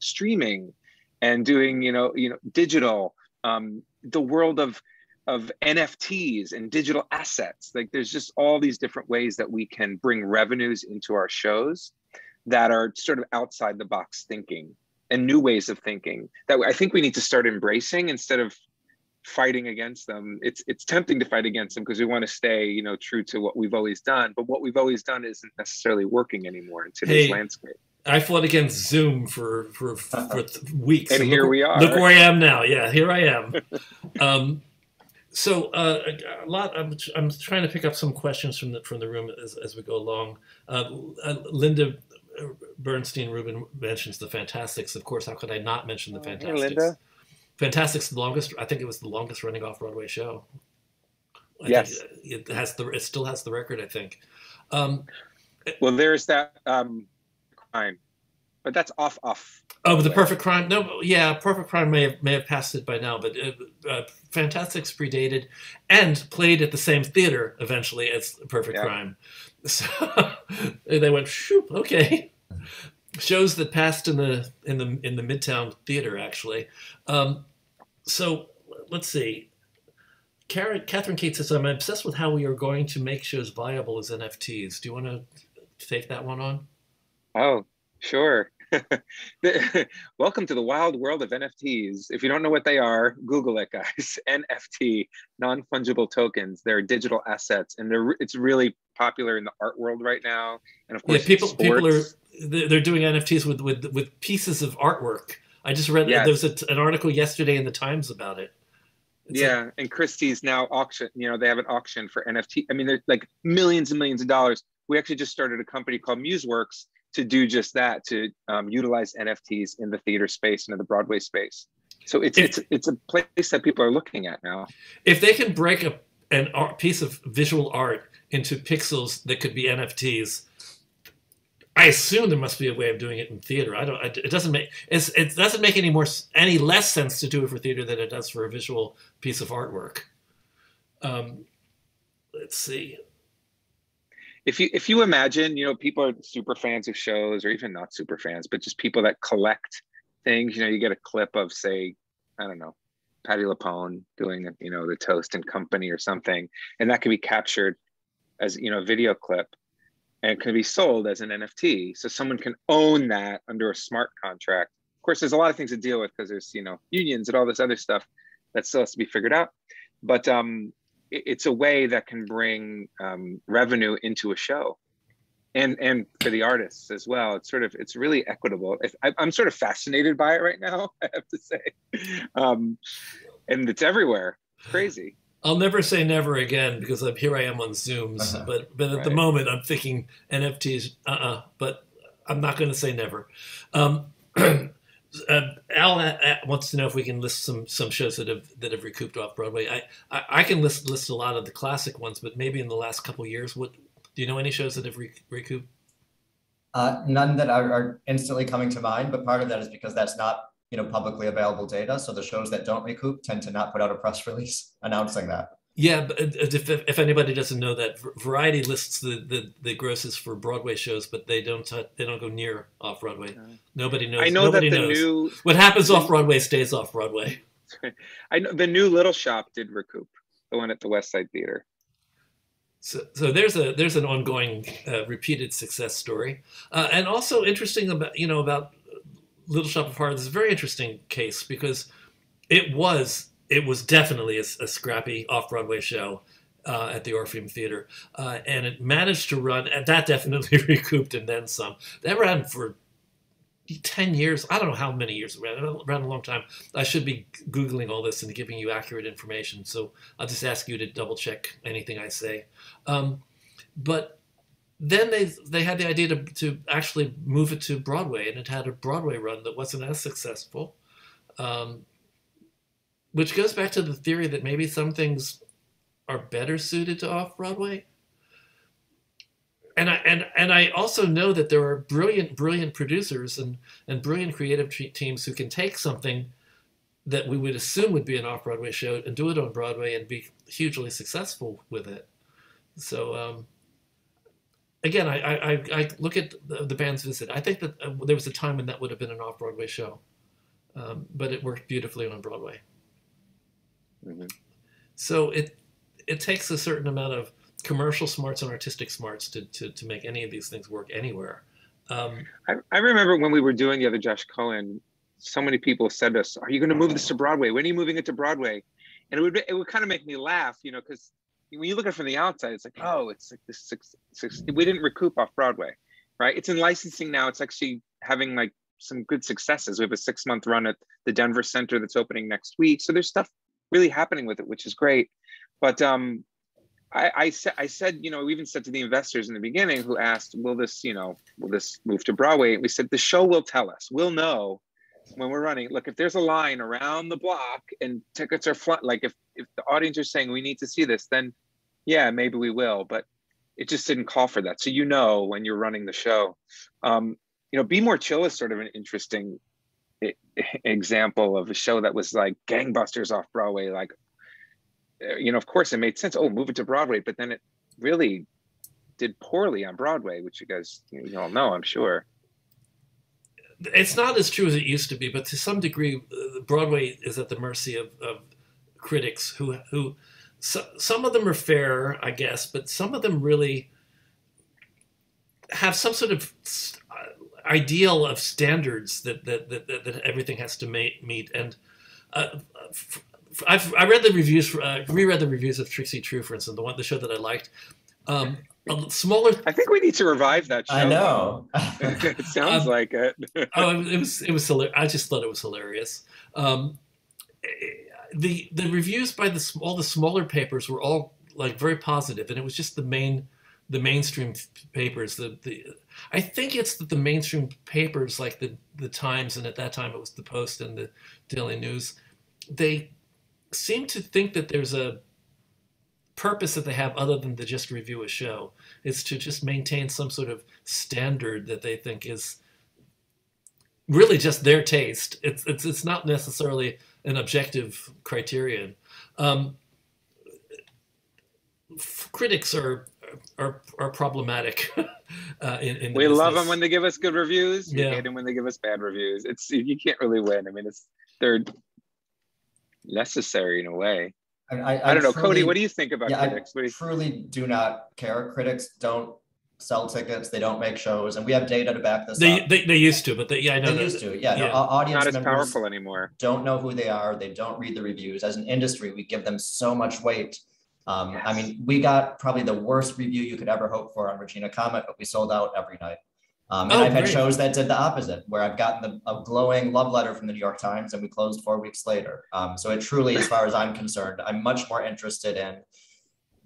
streaming and doing digital, the world of NFTs and digital assets. Like, there's just all these different ways that we can bring revenues into our shows that are sort of outside the box thinking and new ways of thinking that I think we need to start embracing instead of fighting against them. It's tempting to fight against them because we want to stay, true to what we've always done, but what we've always done isn't necessarily working anymore in today's landscape. I fought against Zoom for weeks. And here we are. Look where I am now. Yeah, here I am. So I'm trying to pick up some questions from the room as we go along. Linda Bernstein Rubin mentions the Fantastics. Of course, how could I not mention the Fantastics? Hey, Linda. Fantastics, I think it was the longest running off-Broadway show. Yes. It still has the record, I think. Well, there's that crime, but that's off. Oh, the Perfect Crime? No, yeah, Perfect Crime may have passed it by now, but Fantastics predated and played at the same theater eventually as Perfect Crime. So they went, shoop, okay. Shows that passed in the Midtown Theater, actually. So let's see. Catherine Kate says, I'm obsessed with how we are going to make shows viable as NFTs. Do you want to take that one on? Oh, sure. Welcome to the wild world of NFTs. If you don't know what they are, Google it, guys. NFT, non-fungible tokens. They're digital assets, and it's really popular in the art world right now. And of course, yeah, people are they're doing NFTs with pieces of artwork. I just read there was an article yesterday in the Times about it. It's and Christie's now auction. You know, they have an auction for NFT. I mean, they're like millions and millions of dollars. We actually just started a company called MuseWorks to do just that, to utilize NFTs in the theater space and in the Broadway space. So it's a place that people are looking at now. If they can break an piece of visual art into pixels that could be NFTs, I assume there must be a way of doing it in theater. It doesn't make any less sense to do it for theater than it does for a visual piece of artwork. Let's see. If you imagine, you know, people are super fans of shows, or even not super fans, but just people that collect things. You know, you get a clip of, say, I don't know, Patti LuPone doing, you know, the Toast and Company or something, and that can be captured as, you know, a video clip, and it can be sold as an NFT. So someone can own that under a smart contract. Of course, there's a lot of things to deal with because there's, you know, unions and all this other stuff that still has to be figured out. But it's a way that can bring revenue into a show, and for the artists as well. It's really equitable. I'm sort of fascinated by it right now, I have to say, and it's everywhere. It's crazy. I'll never say never again, because here I am on Zooms, but at the moment I'm thinking NFTs. But I'm not going to say never. Al wants to know if we can list some shows that have recouped off Broadway. I can list a lot of the classic ones, but maybe in the last couple of years, do you know any shows that have recouped? None that are instantly coming to mind, but part of that is because that's not, you know, publicly available data. So the shows that don't recoup tend to not put out a press release announcing that. Yeah, but if anybody doesn't know that, Variety lists the grosses for Broadway shows, but they don't go near off Broadway. Nobody knows. I know nobody that knows. What happens off Broadway stays off Broadway. I know the new Little Shop did recoup, the one at the West Side Theater. So there's an ongoing repeated success story, and also interesting about Little Shop of Horrors. It's a very interesting case because it was definitely a scrappy off-Broadway show at the Orpheum Theater, and it managed to run, and that definitely recouped and then some. That ran for 10 years. I don't know how many years it ran a long time. I should be Googling all this and giving you accurate information, so I'll just ask you to double-check anything I say. But then they had the idea to actually move it to Broadway, and it had a Broadway run that wasn't as successful. Which goes back to the theory that maybe some things are better suited to off-Broadway. And I also know that there are brilliant producers and brilliant creative teams who can take something that we would assume would be an off-Broadway show and do it on Broadway and be hugely successful with it. So again, I look at the band's visit. I think that there was a time when that would have been an off-Broadway show, but it worked beautifully on Broadway. Mm-hmm. So it takes a certain amount of commercial smarts and artistic smarts to make any of these things work anywhere. I remember when we were doing the other Josh Cohen, so many people said to us, "Are you going to move this to Broadway? When are you moving it to Broadway?" And it would kind of make me laugh, you know, because when you look at it from the outside, it's like, oh, it's like this we didn't recoup off Broadway, right? It's in licensing now. It's actually having like some good successes. We have a 6-month run at the Denver Center that's opening next week. So there's stuff really happening with it, which is great. But I said, you know, we even said to the investors in the beginning who asked, will this move to Broadway? And we said, the show will tell us. We'll know when we're running. Look, if there's a line around the block and tickets are flat, like if the audience are saying we need to see this, then yeah, maybe we will. But it just didn't call for that. So you know when you're running the show. You know, Be More Chill is sort of an interesting example of a show that was like gangbusters off Broadway. Like, you know, of course it made sense. Oh, move it to Broadway, but then it really did poorly on Broadway, which you guys all know, I'm sure. It's not as true as it used to be, but to some degree, Broadway is at the mercy of critics who some of them are fair, I guess, but some of them really have some sort of, ideal of standards that everything has to meet. And I read the reviews, reread the reviews of Trixie True, for instance, the show that I liked. A smaller. I think we need to revive that show. I know. It sounds like it. It was hilarious. I just thought it was hilarious. The reviews by all the smaller papers were all like very positive, and it was just the mainstream papers. I think it's that the mainstream papers like the Times, and at that time it was the Post and the Daily News, they seem to think that there's a purpose that they have other than to just review a show. It's to just maintain some sort of standard that they think is really just their taste. It's not necessarily an objective criterion. Critics are problematic. We love them when they give us good reviews. We Yeah. hate them when they give us bad reviews. You can't really win. I mean, they're necessary in a way. I don't know, truly, Cody. What do you think about critics? I truly do not care. Critics don't sell tickets. They don't make shows, and we have data to back this up. They used to, but I know they used to. Yeah, no, audience not as members powerful anymore. Don't know who they are. They don't read the reviews. As an industry, we give them so much weight. Yes. I mean, we got probably the worst review you could ever hope for on Regina Comet, but we sold out every night. And I've had shows that did the opposite, where I've gotten a glowing love letter from the New York Times and we closed 4 weeks later. So it truly, as far as I'm concerned, I'm much more interested in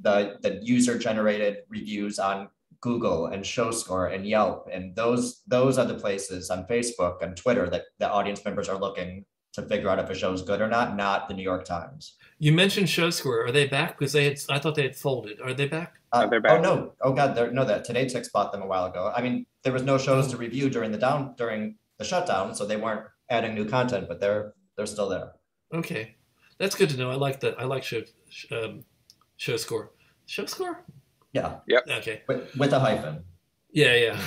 the user-generated reviews on Google and ShowScore and Yelp. And those are the places on Facebook and Twitter that the audience members are looking to figure out if a show is good or not the New York Times. You mentioned ShowScore. Are they back? Because I thought they had folded. Are they back? They're back. Oh no! Oh god! That Today Tix bought them a while ago. I mean, there was no shows to review during the shutdown, so they weren't adding new content, but they're still there. Okay, that's good to know. I like that. I like ShowScore. ShowScore? Yeah. Yep. Okay. With a hyphen. Yeah.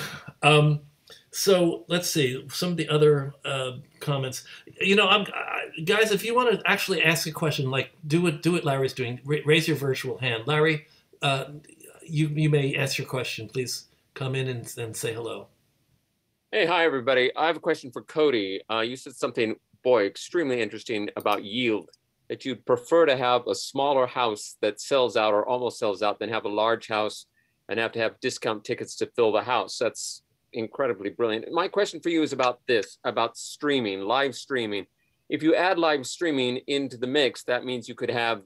So let's see some of the other comments. Guys, if you want to actually ask a question, like do what Larry's doing. Raise your virtual hand, Larry. You may ask your question. Please come in and say hello. Hey, hi everybody. I have a question for Cody. You said something, boy, extremely interesting about yield. That you'd prefer to have a smaller house that sells out or almost sells out than have a large house and have to have discount tickets to fill the house. That's incredibly brilliant. My question for you is about streaming, live streaming. If you add live streaming into the mix, that means you could have,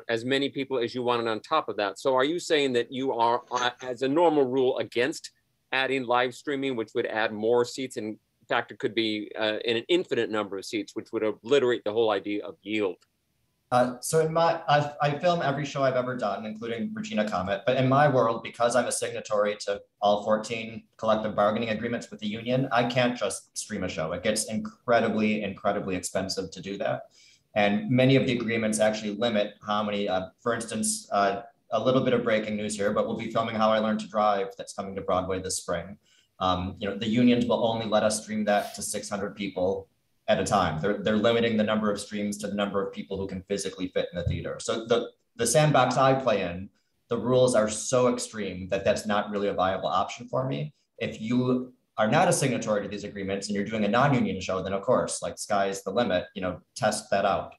as many people as you wanted on top of that. So are you saying that you are, as a normal rule, against adding live streaming, which would add more seats? In fact, it could be in an infinite number of seats, which would obliterate the whole idea of yield. So I film every show I've ever done, including Regina Comet. But in my world, because I'm a signatory to all 14 collective bargaining agreements with the union, I can't just stream a show. It gets incredibly, incredibly expensive to do that. And many of the agreements actually limit how many, for instance, a little bit of breaking news here, but we'll be filming How I Learned to Drive that's coming to Broadway this spring. The unions will only let us stream that to 600 people at a time. They're limiting the number of streams to the number of people who can physically fit in the theater. So the sandbox I play in, the rules are so extreme that that's not really a viable option for me. If you are not a signatory to these agreements and you're doing a non-union show, then of course, like sky's the limit, test that out.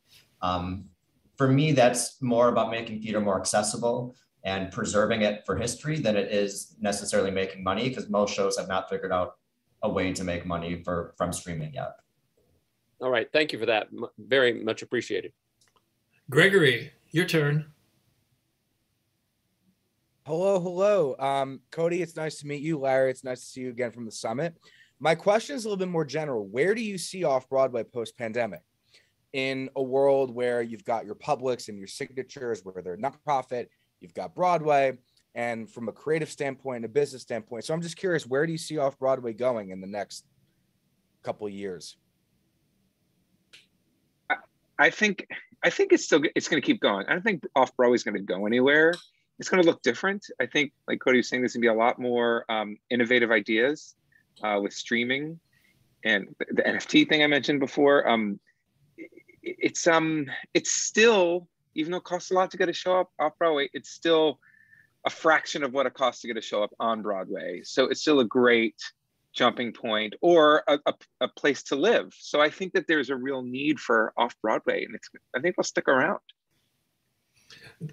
For me, that's more about making theater more accessible and preserving it for history than it is necessarily making money, because most shows have not figured out a way to make money from streaming yet. All right, thank you for that. Very much appreciated. Gregory, your turn. Hello. Cody, it's nice to meet you. Larry, it's nice to see you again from the summit. My question is a little bit more general. Where do you see Off-Broadway post-pandemic? In a world where you've got your publics and your signatures, where they're nonprofit, you've got Broadway, and from a creative standpoint, a business standpoint. So I'm just curious, where do you see Off-Broadway going in the next couple of years? I think it's going to keep going. I don't think Off-Broadway is going to go anywhere. It's going to look different. I think, like Cody was saying, there's going to be a lot more innovative ideas with streaming and the NFT thing I mentioned before. It's still, even though it costs a lot to get a show up Off-Broadway, it's still a fraction of what it costs to get a show up on Broadway. So it's still a great jumping point or a place to live. So I think that there's a real need for Off-Broadway, and I think it'll stick around.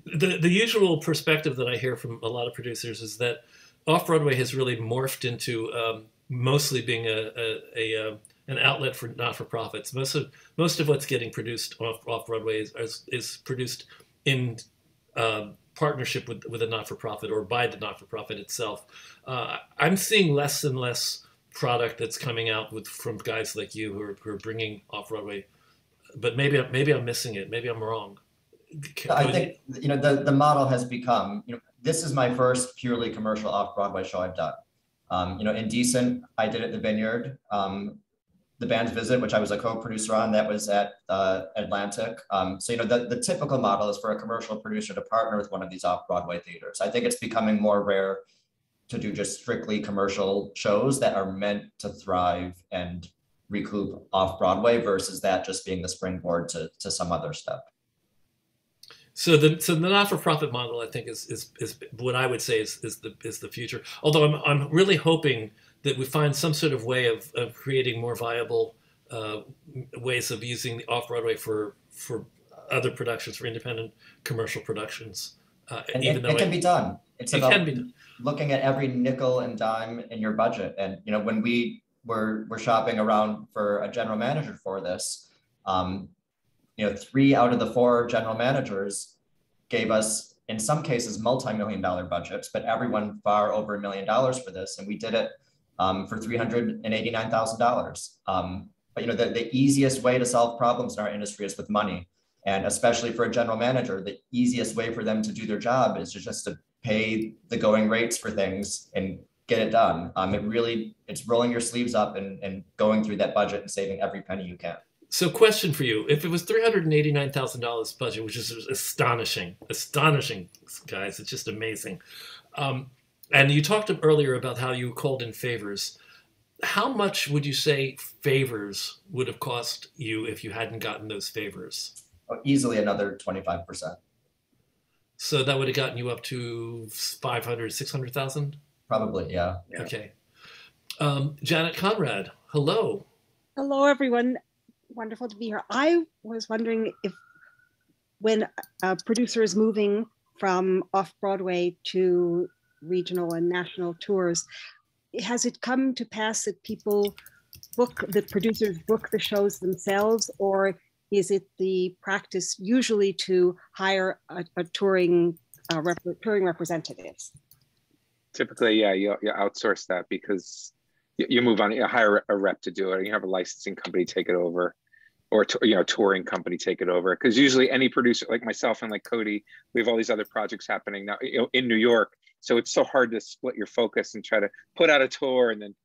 The usual perspective that I hear from a lot of producers is that Off-Broadway has really morphed into mostly being an outlet for not-for-profits. Most of what's getting produced off-Broadway is produced in partnership with a not-for-profit or by the not-for-profit itself. I'm seeing less and less product that's coming out from guys like you who are bringing Off-Broadway, but maybe I'm missing it. Maybe I'm wrong. I think the model has become, this is my first purely commercial Off-Broadway show I've done. Indecent, I did at the Vineyard. The Band's Visit, which I was a co-producer on, that was at Atlantic. So the typical model is for a commercial producer to partner with one of these Off-Broadway theaters. I think it's becoming more rare to do just strictly commercial shows that are meant to thrive and recoup Off-Broadway versus that just being the springboard to some other step. So the not-for-profit model, I think, is what I would say is the future. Although I'm really hoping that we find some sort of way of creating more viable ways of using the Off-Broadway for other productions, for independent commercial productions. And it can be done. It's about looking at every nickel and dime in your budget. And when we were shopping around for a general manager for this, 3 out of the 4 general managers gave us, in some cases, multi-million-dollar budgets, but everyone far over $1 million for this. And we did it for $389,000. But the easiest way to solve problems in our industry is with money. And especially for a general manager, the easiest way for them to do their job is just to pay the going rates for things and get it done. It's rolling your sleeves up and going through that budget and saving every penny you can. So question for you, if it was $389,000 budget, which is astonishing, guys, it's just amazing. And you talked earlier about how you called in favors. How much would you say favors would have cost you if you hadn't gotten those favors? Easily another 25%. So that would have gotten you up to 500, 600,000? Probably, yeah. Okay. Janet Conrad, hello. Hello, everyone. Wonderful to be here. I was wondering if when a producer is moving from Off-Broadway to regional and national tours, has it come to pass that producers book the shows themselves, or is it the practice usually to hire a touring representatives? Typically, yeah, you outsource that because you move on, you hire a rep to do it, and you have a licensing company take it over, or touring company take it over. Because usually any producer like myself and like Cody, we have all these other projects happening now in New York. So it's so hard to split your focus and try to put out a tour and then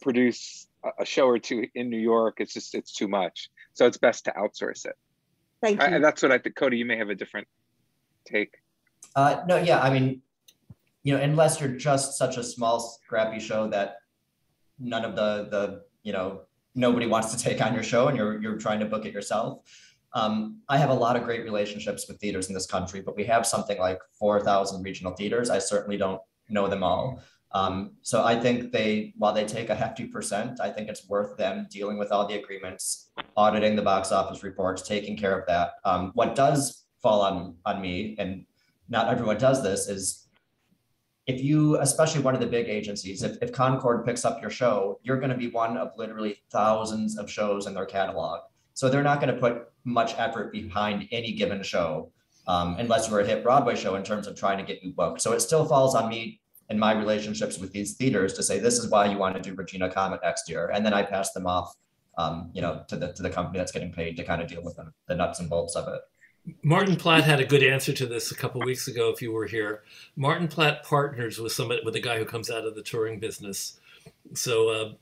produce a show or two in New York. It's too much. So it's best to outsource it. Thank you. That's what I think. Cody, you may have a different take. No, yeah, I mean, unless you're just such a small, scrappy show that none of nobody wants to take on your show and you're trying to book it yourself. I have a lot of great relationships with theaters in this country, but we have something like 4,000 regional theaters. I certainly don't know them all. So I think while they take a hefty percent, I think it's worth them dealing with all the agreements, auditing the box office reports, taking care of that. What does fall on me, and not everyone does this, is if you, especially one of the big agencies, if Concord picks up your show, you're going to be one of literally thousands of shows in their catalog. So they're not going to put much effort behind any given show unless you're a hit Broadway show in terms of trying to get you booked. So it still falls on me and my relationships with these theaters to say, this is why you want to do Regina Comet next year. And then I pass them off, to the company that's getting paid to kind of deal with the nuts and bolts of it. Martin Platt had a good answer to this a couple of weeks ago, if you were here. Martin Platt partners with a guy who comes out of the touring business. So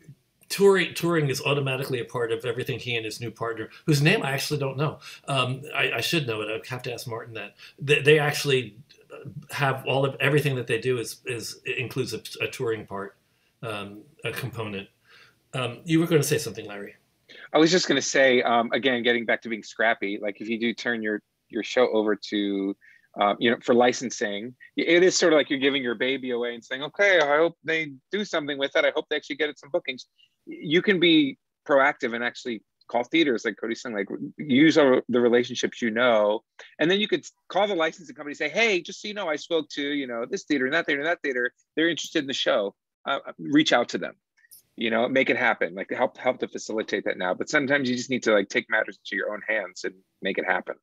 touring is automatically a part of everything he and his new partner, whose name I actually don't know. I should know it. I'd have to ask Martin that. They actually have everything that they do includes a touring part, a component. You were going to say something, Larry. I was just going to say, again, getting back to being scrappy, like if you do turn your show over to for licensing. It is sort of like you're giving your baby away and saying, okay, I hope they do something with it. I hope they actually get it some bookings. You can be proactive and actually call theaters, like Cody's saying, like use the relationships, and then you could call the licensing company and say, hey, just so you know, I spoke to, this theater and that theater and that theater. They're interested in the show. Reach out to them, make it happen, like help to facilitate that now. But sometimes you just need to like take matters into your own hands and make it happen.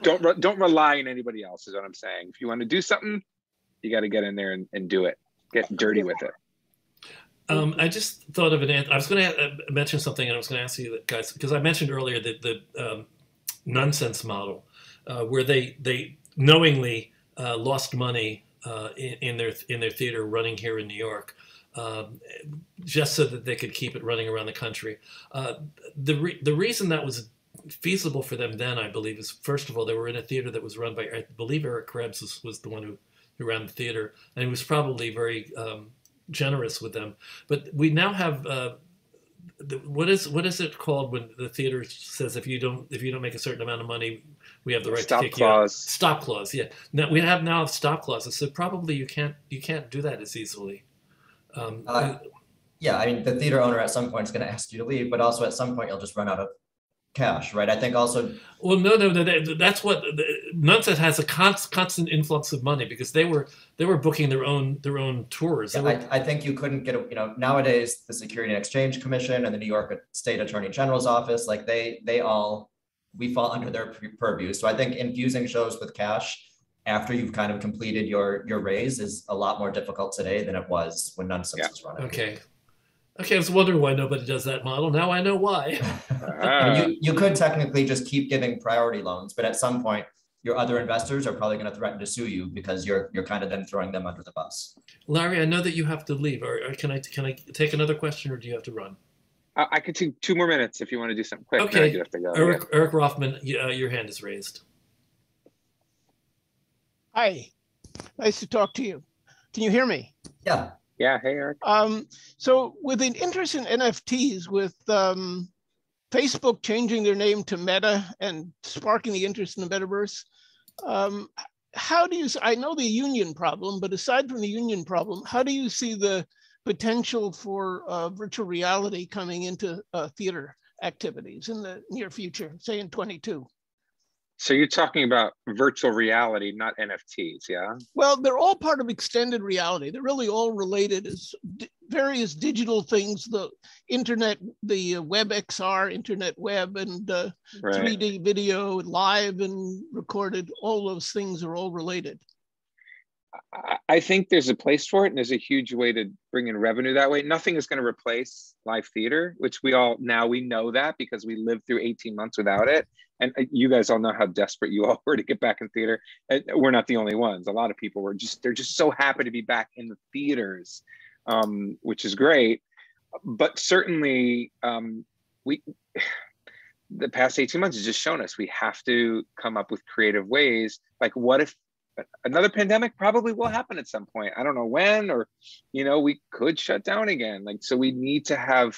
Don't rely on anybody else is what I'm saying. If you want to do something, you got to get in there and do it. Get dirty with it. I just thought of I was going to mention something, and I was going to ask you guys, because I mentioned earlier the nonsense model, where they knowingly lost money in their theater running here in New York, just so that they could keep it running around the country. The reason that was feasible for them then, I believe, is first of all, they were in a theater that was run by, I believe Eric Krebs was the one who ran the theater, and he was probably very generous with them. But we now have what is it called when the theater says if you don't make a certain amount of money, we have the right to kick you out? Stop clause. Yeah. Now we have stop clauses, so probably you can't do that as easily. Yeah, I mean, the theater owner at some point is going to ask you to leave, but also at some point you'll just run out of cash, right? I think also. Well, no, that's what Nonsense has a constant influx of money because they were booking their own tours. Yeah, I think you couldn't get nowadays the Security and Exchange Commission and the New York State Attorney General's office, like we fall under their purview. So I think infusing shows with cash after you've kind of completed your raise is a lot more difficult today than it was when Nonsense was running. Okay, I was wondering why nobody does that model. Now I know why. You could technically just keep giving priority loans, but at some point, your other investors are probably going to threaten to sue you because you're kind of then throwing them under the bus. Larry, I know that you have to leave. Or can I take another question, or do you have to run? I could take 2 more minutes if you want to do something quick. Okay, you have to go. Eric Rothman, your hand is raised. Hi, nice to talk to you. Can you hear me? Yeah. Yeah, hey, Eric. So with an interest in NFTs, with Facebook changing their name to Meta and sparking the interest in the metaverse, how do you, I know the union problem, but aside from the union problem, how do you see the potential for virtual reality coming into theater activities in the near future, say in 22? So you're talking about virtual reality, not NFTs, yeah? Well, they're all part of extended reality. They're really all related as various digital things, the internet, the web XR, internet web, and 3D video, live and recorded. All those things are all related. I think there's a place for it, and there's a huge way to bring in revenue that way. Nothing is going to replace live theater, which we know that because we lived through 18 months without it. And you guys all know how desperate you all were to get back in theater. And we're not the only ones. A lot of people they're just so happy to be back in the theaters, which is great. But certainly the past 18 months has just shown us we have to come up with creative ways. Like, what if another pandemic probably will happen at some point? I don't know when, or, we could shut down again. Like, so we need to have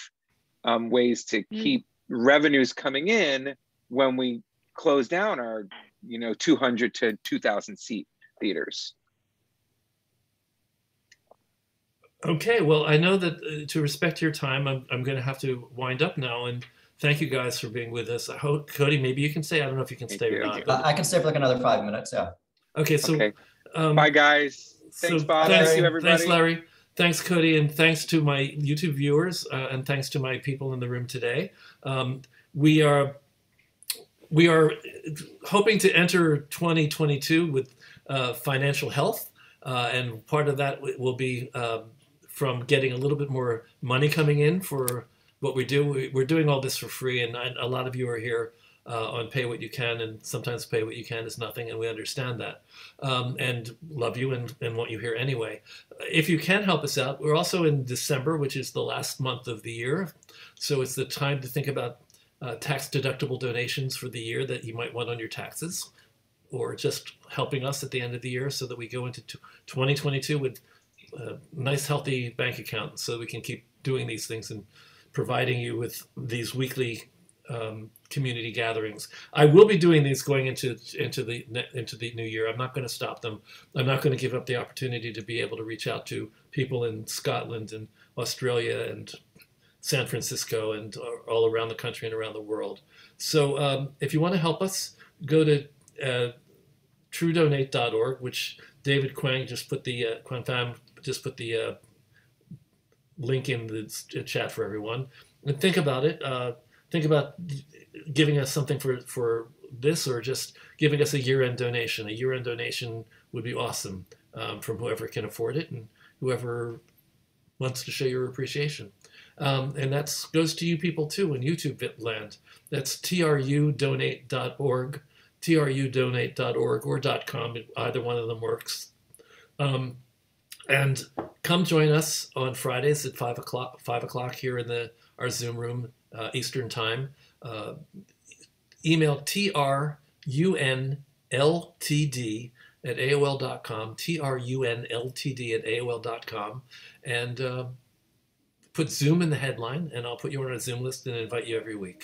ways to keep revenues coming in when we close down our, 200 to 2,000 seat theaters. Okay, well, I know that to respect your time, I'm going to have to wind up now. And thank you guys for being with us. I hope, Cody, maybe you can stay. I don't know if you can stay or not. I can stay for like another 5 minutes, yeah. Okay, so bye, guys. Thanks, Bob. Thank you, everybody. Thanks, Larry. Thanks, Cody, and thanks to my YouTube viewers, and thanks to my people in the room today. We are hoping to enter 2022 with financial health, and part of that will be from getting a little bit more money coming in for what we do. We're doing all this for free, and a lot of you are here on pay what you can, and sometimes pay what you can is nothing, and we understand that, and love you and want you here anyway. If you can help us out, we're also in December, which is the last month of the year, so it's the time to think about tax deductible donations for the year that you might want on your taxes, or just helping us at the end of the year so that we go into 2022 with a nice healthy bank account so we can keep doing these things and providing you with these weekly community gatherings. I will be doing these going into the new year. I'm not going to stop them. I'm not going to give up the opportunity to be able to reach out to people in Scotland and Australia and San Francisco and all around the country and around the world. So if you want to help us, go to truedonate.org, which David Quang just put the link in the chat for everyone. And think about it. Think about giving us something for this, or just giving us a year-end donation. A year-end donation would be awesome from whoever can afford it and whoever wants to show your appreciation. And that goes to you people too in YouTube land. That's trudonate.org, trudonate.org or .com. Either one of them works. And come join us on Fridays at 5 o'clock here in our Zoom room, Eastern time. Email trunltd at AOL.com, trunltd at AOL.com, and put Zoom in the headline, and I'll put you on a Zoom list and invite you every week.